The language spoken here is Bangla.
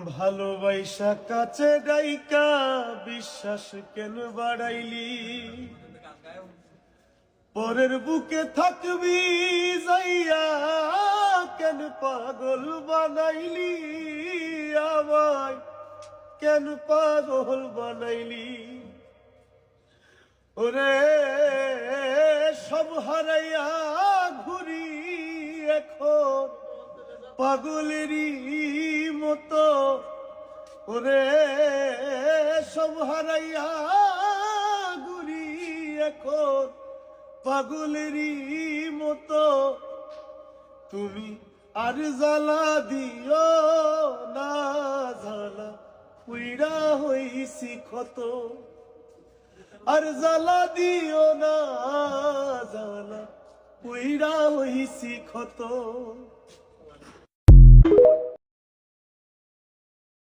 ভালোবাসা কাছে ডাইকা বিশ্বাস কেন বাড়াইলি? পরের বুকে থাকবি যাইয়া কেন পাগল বানাইলি? আমায় কেন পাগল বানাইলি? ওরে সব হারাইয়া ঘুরি এখন পাগলেরই মতো। ওরে সব হারাইয়া ঘুরি এখন পাগলেরই মতো। তুমি আর জ্বালা দিও না, জ্বালা পুইড়া হইছি ক্ষত। আর জ্বালা দিও না, জ্বালা পুইড়া হইছি ক্ষত।